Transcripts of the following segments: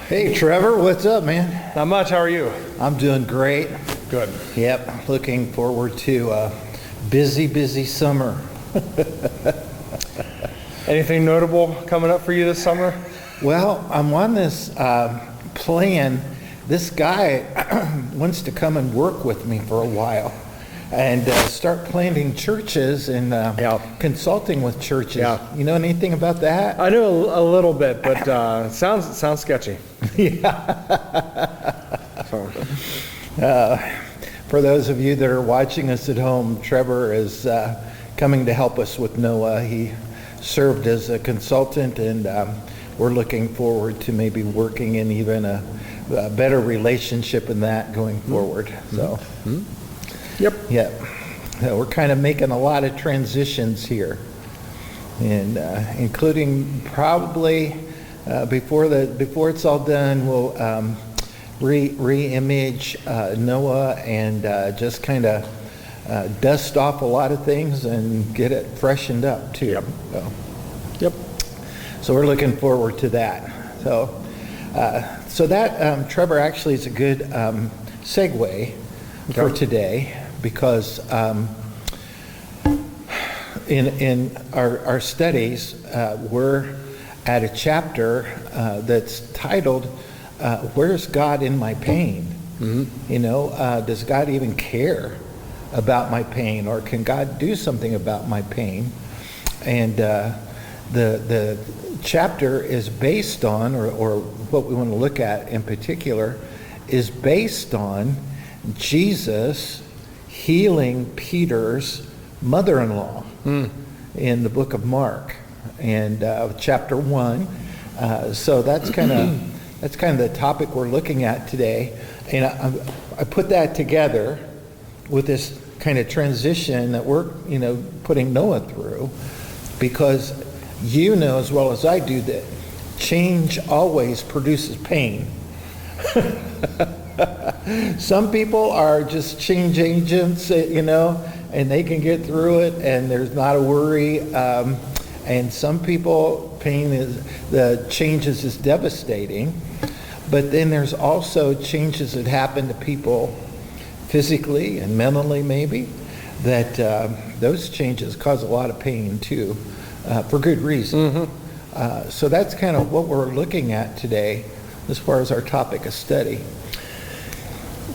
Hey Trevor, what's up, man? Not much. How are you? I'm doing great. Good. Yep, looking forward to a busy summer. Anything notable coming up for you this summer? Well, I'm on this plan. This guy wants to come and work with me for a while and start planting churches and consulting with churches. Yeah. You know anything about that? I know a little bit, but sounds sketchy. For those of you that are watching us at home, Trevor is coming to help us with Noah. He served as a consultant, and we're looking forward to maybe working in even a better relationship in that going forward. So, Yep. We're kind of making a lot of transitions here, and including probably before it's all done, we'll re-image Noah and just kind of dust off a lot of things and get it freshened up too. So we're looking forward to that. So that Trevor actually is a good segue for today, because in our studies we're at a chapter that's titled "Where's God in My Pain?" Mm-hmm. You know, does God even care about my pain, or can God do something about my pain? And the chapter is based on, or what we want to look at in particular, is based on Jesus healing Peter's mother-in-law in the book of Mark, and chapter 1. So that's kind of the topic we're looking at today. And I put that together with this kind of transition that we're, putting Noah through, because you know as well as I do that change always produces pain. Some people are just change agents, and they can get through it and there's not a worry. And some people, the changes is devastating. But then there's also changes that happen to people physically and mentally maybe, that those changes cause a lot of pain too, for good reason. Mm-hmm. So that's kind of what we're looking at today as far as our topic of study.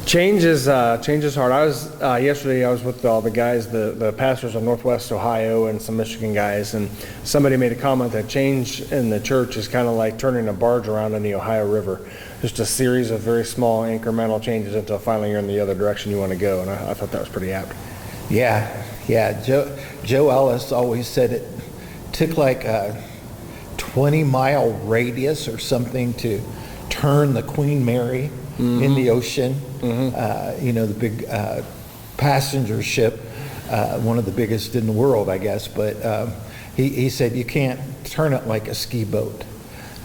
Change is hard. I was yesterday. I was with all the guys, the pastors of Northwest Ohio and some Michigan guys, and somebody made a comment that change in the church is kind of like turning a barge around in the Ohio River. Just a series of very small incremental changes until finally you're in the other direction you want to go. And I thought that was pretty apt. Yeah. Joe Ellis always said it took like a 20-mile radius or something to turn the Queen Mary in the ocean. Mm-hmm. The big passenger ship, one of the biggest in the world, I guess. But he said you can't turn it like a ski boat.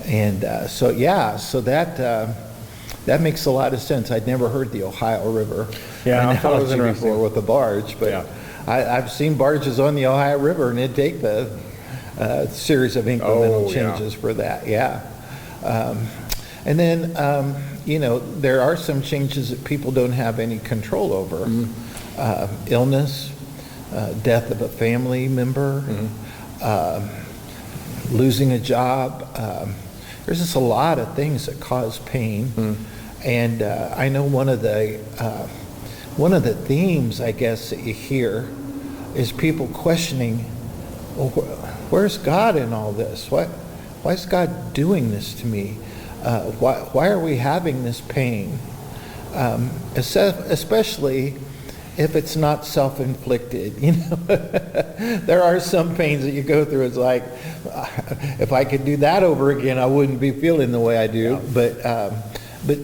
And so that makes a lot of sense. I'd never heard the Ohio River analogy before with a barge, but I've seen barges on the Ohio River, and it'd take the series of incremental changes for that. And then, there are some changes that people don't have any control over. Illness, death of a family member, losing a job. There's just a lot of things that cause pain. And I know one of the themes, I guess, that you hear is people questioning, well, where's God in all this? Why is God doing this to me? Why are we having this pain? Especially if it's not self-inflicted. There are some pains that you go through. It's like, if I could do that over again, I wouldn't be feeling the way I do. But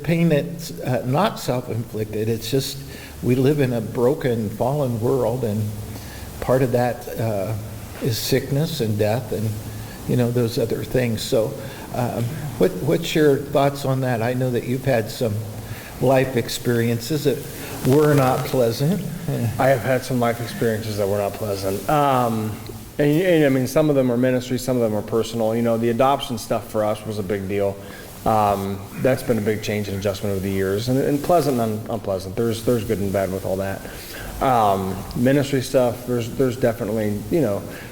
pain that's not self-inflicted, it's just we live in a broken, fallen world, and part of that is sickness and death and those other things. So what's your thoughts on that? I know that you've had some life experiences that were not pleasant. I have had some life experiences that were not pleasant. And I mean, some of them are ministry, some of them are personal. The adoption stuff for us was a big deal. That's been a big change and adjustment over the years, and pleasant and unpleasant. There's good and bad with all that. Ministry stuff, there's definitely,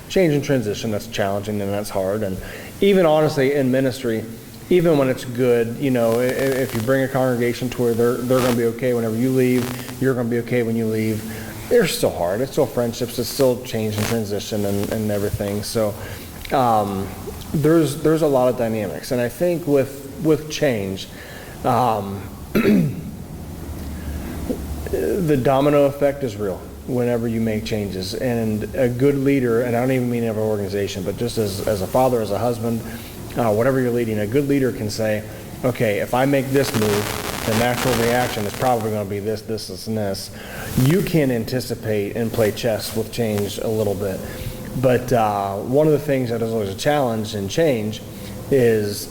change and transition that's challenging and that's hard. And even honestly in ministry, even when it's good, if you bring a congregation to where they're going to be okay whenever you leave, you're going to be okay when you leave, they're still hard. It's still friendships, it's still change and transition and everything. So there's a lot of dynamics. And I think with change, the domino effect is real whenever you make changes. And a good leader, and I don't even mean every organization, but just as a father, as a husband, whatever you're leading, a good leader can say, okay, if I make this move, the natural reaction is probably going to be this, and this. You can anticipate and play chess with change a little bit. But one of the things that is always a challenge in change is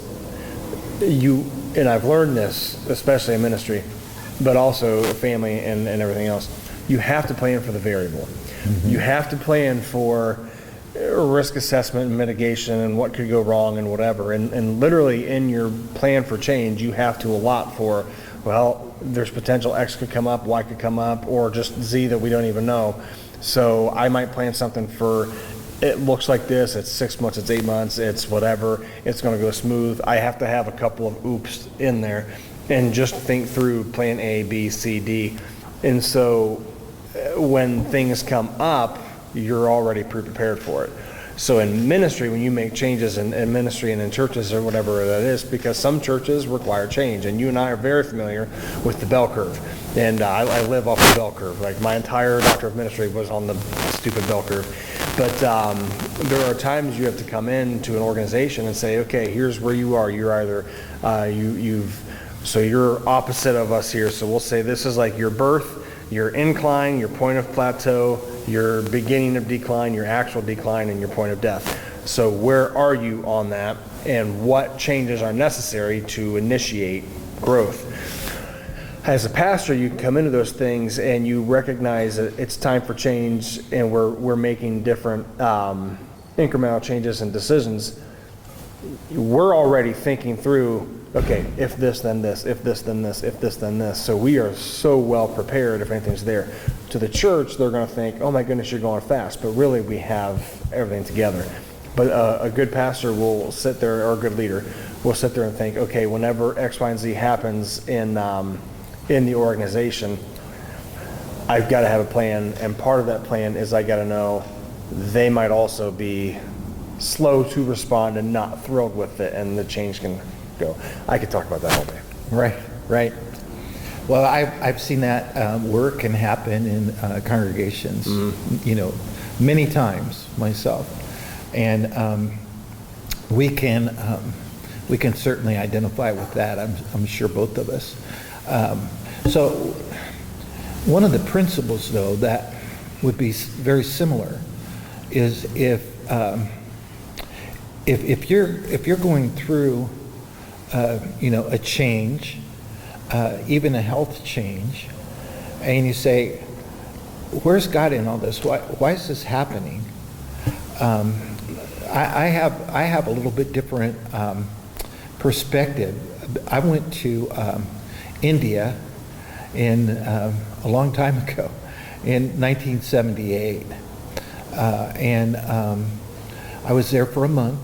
and I've learned this, especially in ministry, but also family and everything else, you have to plan for the variable. Mm-hmm. You have to plan for risk assessment and mitigation and what could go wrong and whatever. And literally in your plan for change, you have to allot for, well, there's potential X could come up, Y could come up, or just Z that we don't even know. So I might plan something for, it looks like this, it's 6 months, it's 8 months, it's whatever, it's going to go smooth. I have to have a couple of oops in there and just think through plan A, B, C, D. And so when things come up, you're already prepared for it. So in ministry, when you make changes in ministry and in churches or whatever that is, because some churches require change, and you and I are very familiar with the bell curve. And I live off the bell curve. Like my entire doctor of ministry was on the stupid bell curve. But there are times you have to come into an organization and say, okay, here's where you are. You're either so you're opposite of us here. So we'll say this is like your birth, your incline, your point of plateau, your beginning of decline, your actual decline, and your point of death. So where are you on that, and what changes are necessary to initiate growth? As a pastor, you come into those things and you recognize that it's time for change, and we're making different incremental changes and decisions. We're already thinking through, okay, if this, then this, if this, then this, if this, then this. So we are so well prepared if anything's there. To the church, they're going to think, oh my goodness, you're going fast. But really, we have everything together. But a good pastor will sit there, or a good leader will sit there and think, okay, whenever X, Y, and Z happens in the organization, I've got to have a plan. And part of that plan is I got to know they might also be slow to respond and not thrilled with it, and the change can go. I could talk about that all day. Right. Well, I've seen that work and happen in congregations, many times myself, and we can certainly identify with that. I'm sure both of us. So, one of the principles, though, that would be very similar is if you're going through a change, even a health change, and you say, where's God in all this? Why is this happening? I have a little bit different perspective. I went to India a long time ago, in 1978, and I was there for a month,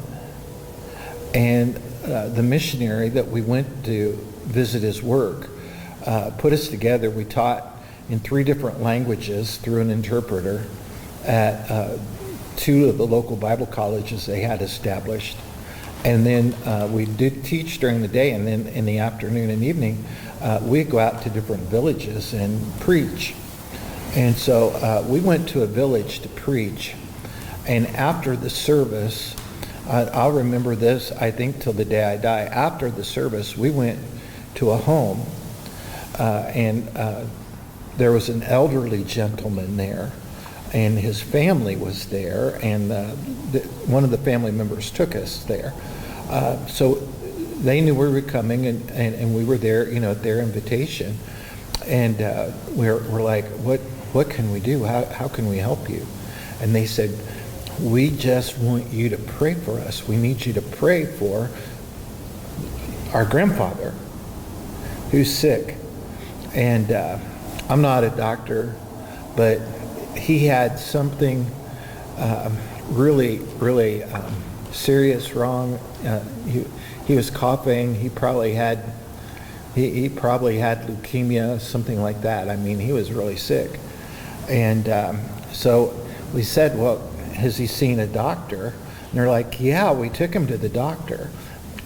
and the missionary that we went to visit his work put us together. We taught in 3 different languages through an interpreter at 2 of the local Bible colleges they had established. And then we did teach during the day, and then in the afternoon and evening, we'd go out to different villages and preach. And so we went to a village to preach, and after the service, I'll remember this, I think, till the day I die. After the service, we went to a home, and there was an elderly gentleman there, and his family was there, and one of the family members took us there. So they knew we were coming, and we were there, at their invitation. And we're like, what can we do? How can we help you? And they said, we just want you to pray for us. We need you to pray for, our grandfather, who's sick. And I'm not a doctor, but he had something really, really serious wrong. He was coughing. He probably had leukemia, something like that. I mean, he was really sick. And so we said, well, has he seen a doctor? And they're like, yeah, we took him to the doctor.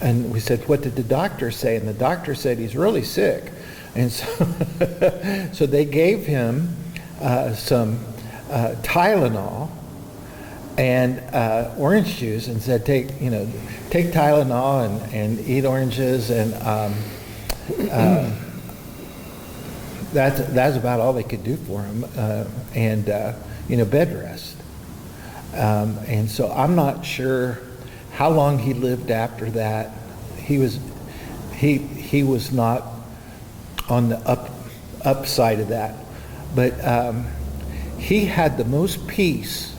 And we said, what did the doctor say? And the doctor said he's really sick. And so, so they gave him some Tylenol and orange juice and said, take Tylenol and eat oranges, and that's about all they could do for him, and bed rest. And so I'm not sure how long he lived after that. He was not on the upside of that, but he had the most peace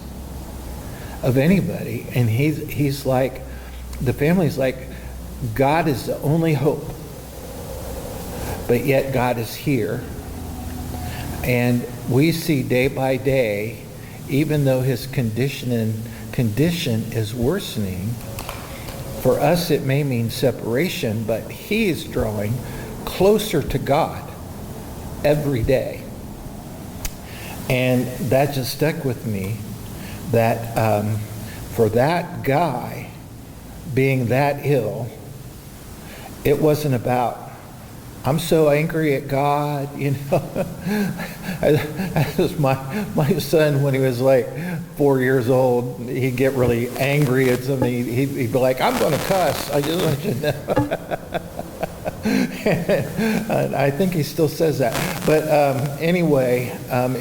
of anybody, and he's like, the family's like, God is the only hope, but yet God is here. And we see day by day, even though his condition is worsening, for us it may mean separation, but he is drawing closer to God every day. And that just stuck with me, that for that guy being that ill, it wasn't about, I'm so angry at God, That was my son when he was like 4 years old. He'd get really angry at something. He'd be like, I'm going to cuss. I just want you to know. And I think he still says that. But anyway,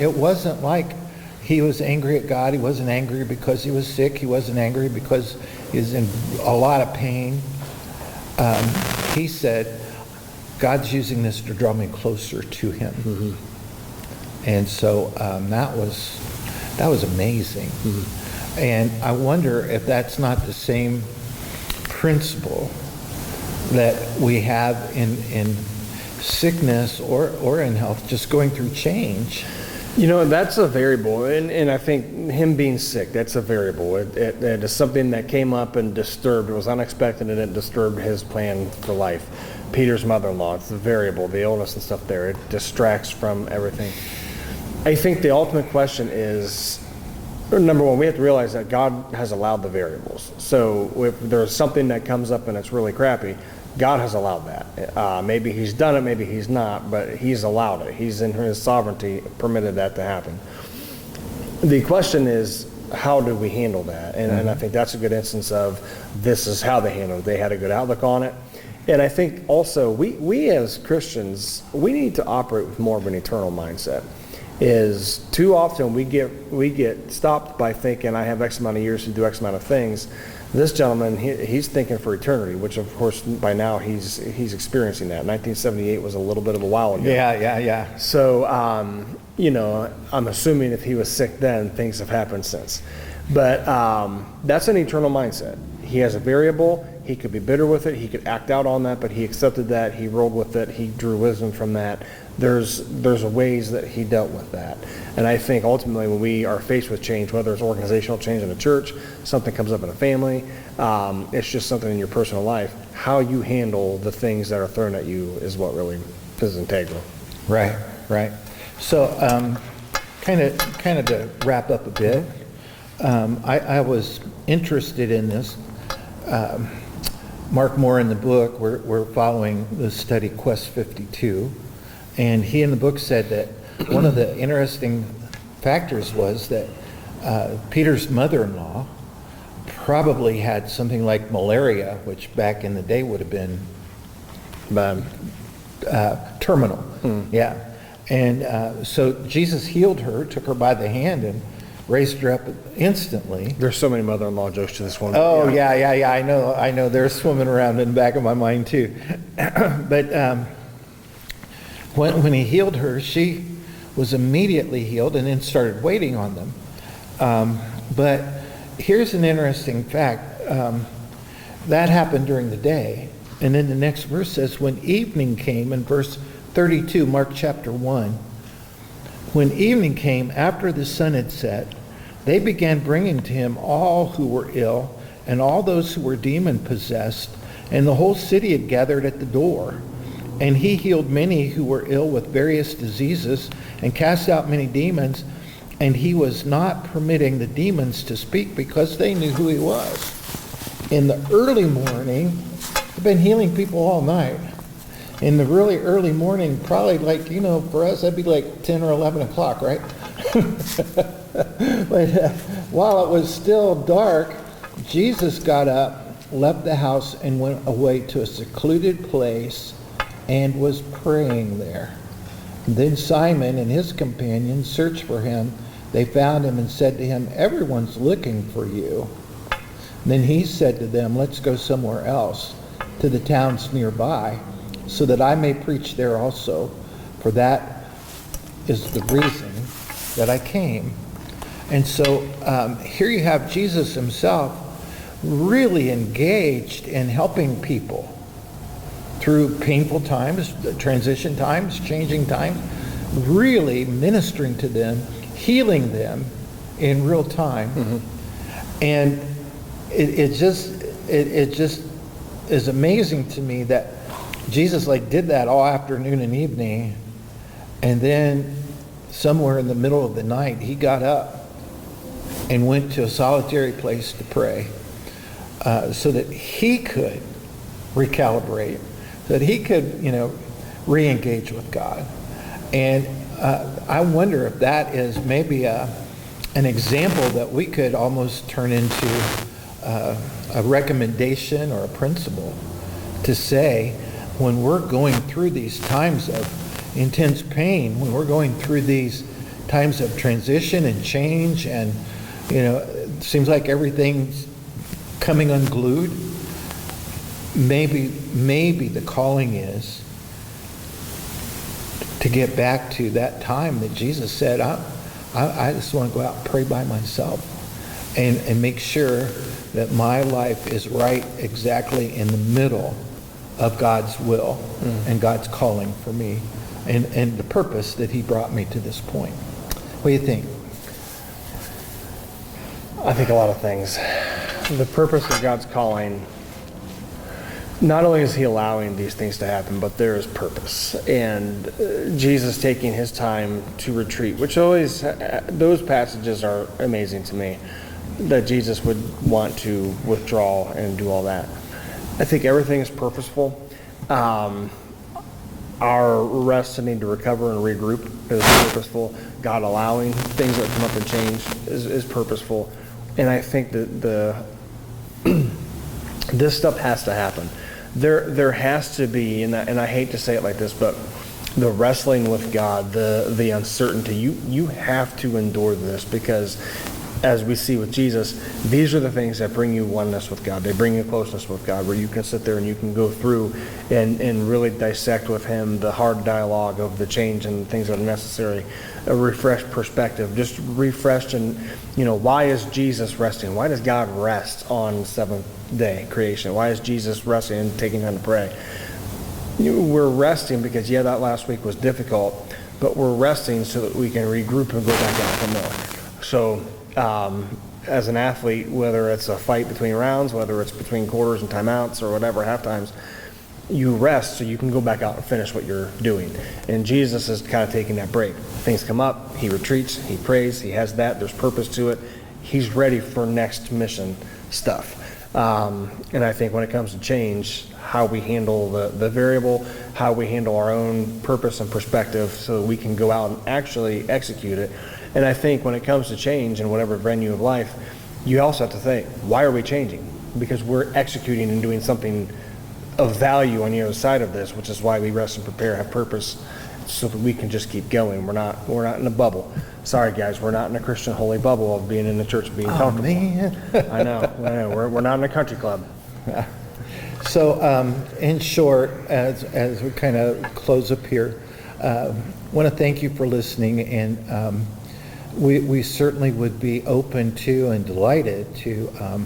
it wasn't like he was angry at God. He wasn't angry because he was sick. He wasn't angry because he was in a lot of pain. He said, God's using this to draw me closer to him. Mm-hmm. And so that was amazing. Mm-hmm. And I wonder if that's not the same principle that we have in sickness or in health, just going through change. That's a variable, and I think him being sick, that's a variable. It is something that came up and disturbed. It was unexpected, and it disturbed his plan for life. Peter's mother-in-law, it's a variable, the illness and stuff there. It distracts from everything. I think the ultimate question is, number one, we have to realize that God has allowed the variables. So if there's something that comes up and it's really crappy, God has allowed that. Maybe he's done it, maybe he's not, but he's allowed it. He's in his sovereignty permitted that to happen. The question is, how do we handle that? And I think that's a good instance of this is how they handled it. They had a good outlook on it. And I think also we as Christians, we need to operate with more of an eternal mindset. Is too often we get stopped by thinking, I have X amount of years to do X amount of things. This gentleman, he's thinking for eternity, which of course by now he's experiencing that. 1978 was a little bit of a while ago. Yeah. So, I'm assuming if he was sick then, things have happened since. But that's an eternal mindset. He has a variable. He could be bitter with it. He could act out on that, but he accepted that. He rolled with it. He drew wisdom from that. There's ways that he dealt with that. And I think ultimately when we are faced with change, whether it's organizational change in a church, something comes up in a family, it's just something in your personal life, how you handle the things that are thrown at you is what really is integral. Right. So kind of to wrap up a bit, I was interested in this. Mark Moore in the book, we're following the study Quest 52, and he in the book said that one of the interesting factors was that Peter's mother-in-law probably had something like malaria, which back in the day would have been terminal. Yeah. And so Jesus healed her, took her by the hand, and raised her up instantly. There's so many mother-in-law jokes to this one. Oh, yeah. I know. They're swimming around in the back of my mind, too. But when he healed her, she was immediately healed and then started waiting on them. But here's an interesting fact. That happened during the day. And then the next verse says, when evening came, in verse 32, Mark chapter 1, when evening came after the sun had set, they began bringing to him all who were ill and all those who were demon-possessed, and the whole city had gathered at the door. And he healed many who were ill with various diseases and cast out many demons, and he was not permitting the demons to speak because they knew who he was. In the early morning, I've been healing people all night. In the really early morning, probably like, for us, that'd be like 10 or 11 o'clock, right? But while it was still dark, Jesus got up, left the house, and went away to a secluded place and was praying there. And then Simon and his companions searched for him. They found him and said to him, everyone's looking for you. Then he said to them, let's go somewhere else, to the towns nearby, so that I may preach there also, for that is the reason that I came. And so here you have Jesus himself really engaged in helping people through painful times, transition times, changing times, really ministering to them, healing them in real time. Mm-hmm. And it just is amazing to me that Jesus did that all afternoon and evening, and then somewhere in the middle of the night he got up and went to a solitary place to pray, so that he could recalibrate, so that he could re-engage with God. And I wonder if that is maybe an example that we could almost turn into a recommendation or a principle to say, when we're going through these times of intense pain, when we're going through these times of transition and change, and it seems like everything's coming unglued, maybe the calling is to get back to that time that Jesus said, I just want to go out and pray by myself and make sure that my life is right exactly in the middle of God's will and God's calling for me, and the purpose that he brought me to this point. What do you think? I think a lot of things. The purpose of God's calling, not only is he allowing these things to happen, but there is purpose. And Jesus taking his time to retreat, which always, those passages are amazing to me, that Jesus would want to withdraw and do all that. I think everything is purposeful. Our rest and need to recover and regroup is purposeful. God allowing things that come up and change is purposeful. And I think that this stuff has to happen. There has to be, and I hate to say it like this, but the wrestling with God, the uncertainty, you have to endure this, because as we see with Jesus, these are the things that bring you oneness with God. They bring you closeness with God, where you can sit there and you can go through and really dissect with him the hard dialogue of the change and things that are necessary, a refreshed perspective, just refreshed. And why is Jesus resting? Why does God rest on seventh day creation? Why is Jesus resting and taking time to pray? We're resting because that last week was difficult, but we're resting so that we can regroup and go back out for more. So as an athlete, whether it's a fight between rounds, whether it's between quarters and timeouts or whatever, half times, you rest so you can go back out and finish what you're doing. And Jesus is kind of taking that break. Things come up, he retreats, he prays, he has that, there's purpose to it. He's ready for next mission stuff. And I think when it comes to change, how we handle the variable, how we handle our own purpose and perspective so that we can go out and actually execute it. And I think when it comes to change in whatever venue of life, you also have to think, why are we changing? Because we're executing and doing something of value on the other side of this, which is why we rest and prepare, have purpose, so that we can just keep going. We're not in a bubble. Sorry guys, we're not in a Christian holy bubble of being in the church and being comfortable. Man. I know. We're not in a country club. So in short, as we kind of close up here, want to thank you for listening, and we certainly would be open to and delighted to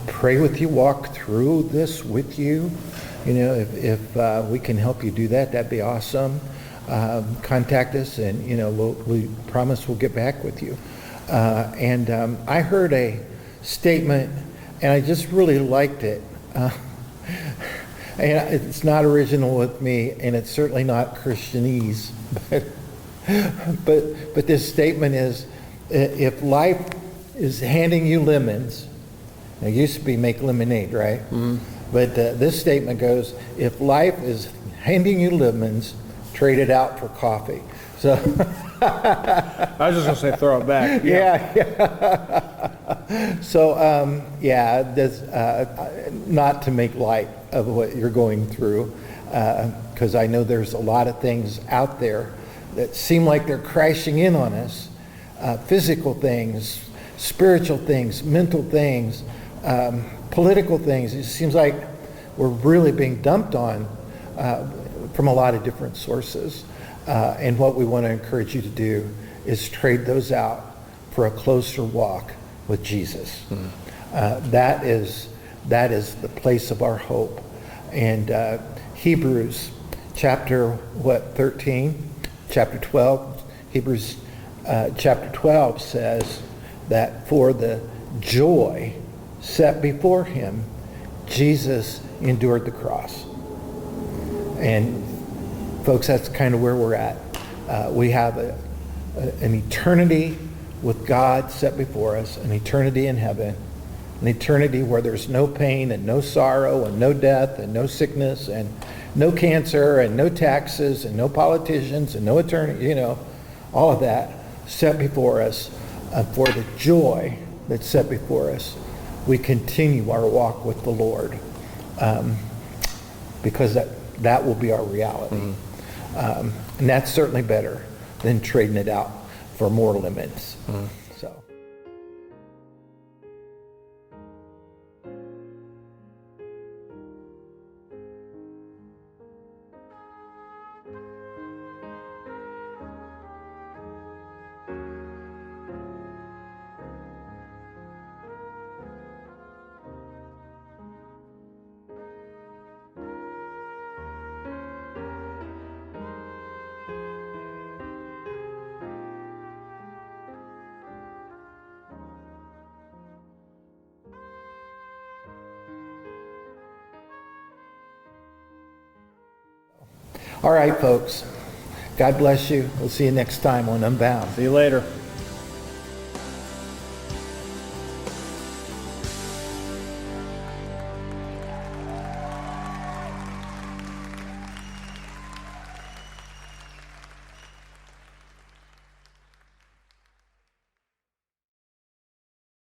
pray with you, walk through this with you. If we can help you do that, that'd be awesome. Contact us, and we promise we'll get back with you. I heard a statement, and I just really liked it. And it's not original with me, and it's certainly not Christianese. But this statement is, if life is handing you lemons, it used to be make lemonade, right? Mm-hmm. But this statement goes, if life is handing you lemons, trade it out for coffee. So I was just going to say throw it back. Yeah. So, not to make light of what you're going through, because I know there's a lot of things out there that seem like they're crashing in on us, physical things, spiritual things, mental things, political things. It seems like we're really being dumped on from a lot of different sources. And what we want to encourage you to do is trade those out for a closer walk with Jesus. Mm-hmm. That is the place of our hope. And Hebrews chapter 13? Chapter 12. Hebrews chapter 12 says that for the joy set before him, Jesus endured the cross. And folks, that's kind of where we're at. We have an eternity with God set before us, an eternity in heaven, an eternity where there's no pain and no sorrow and no death and no sickness and no cancer and no taxes and no politicians and no attorney, all of that set before us. For the joy that's set before us, we continue our walk with the Lord, because that will be our reality. Mm-hmm. And that's certainly better than trading it out for more lemons. Mm-hmm. So. All right, folks. God bless you. We'll see you next time on Unbound. See you later.